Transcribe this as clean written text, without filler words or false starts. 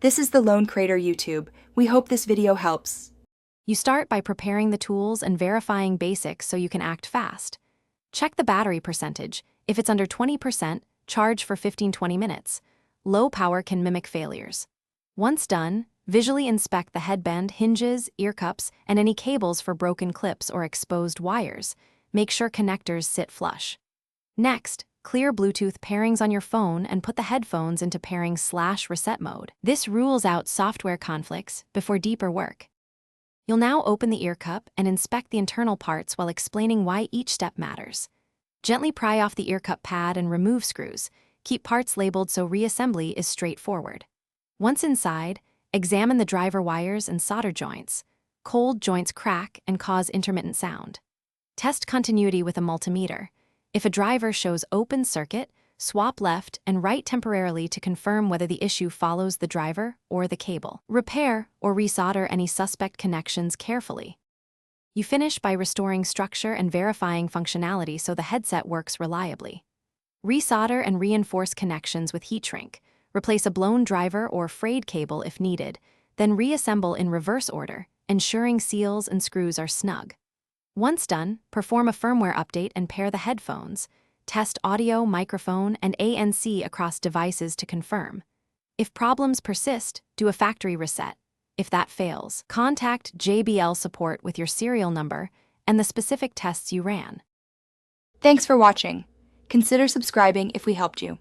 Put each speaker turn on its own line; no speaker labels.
This is the Lone Crater YouTube. We hope this video helps.
You start by preparing the tools and verifying basics so you can act fast. Check the battery percentage. If it's under 20%, charge for 15-20 minutes. Low power can mimic failures. Once done, visually inspect the headband, hinges, ear cups, and any cables for broken clips or exposed wires. Make sure connectors sit flush. Next, clear Bluetooth pairings on your phone and put the headphones into pairing/reset mode. This rules out software conflicts before deeper work. You'll now open the ear cup and inspect the internal parts while explaining why each step matters. Gently pry off the ear cup pad and remove screws. Keep parts labeled so reassembly is straightforward. Once inside, examine the driver wires and solder joints. Cold joints crack and cause intermittent sound. Test continuity with a multimeter. If a driver shows open circuit, swap left and right temporarily to confirm whether the issue follows the driver or the cable. Repair or resolder any suspect connections carefully. You finish by restoring structure and verifying functionality so the headset works reliably. Resolder and reinforce connections with heat shrink. Replace a blown driver or frayed cable if needed, then reassemble in reverse order, ensuring seals and screws are snug. Once done, perform a firmware update and pair the headphones. Test audio, microphone, and ANC across devices to confirm. If problems persist, do a factory reset. If that fails, contact JBL support with your serial number and the specific tests you ran.
Thanks for watching. Consider subscribing if we helped you.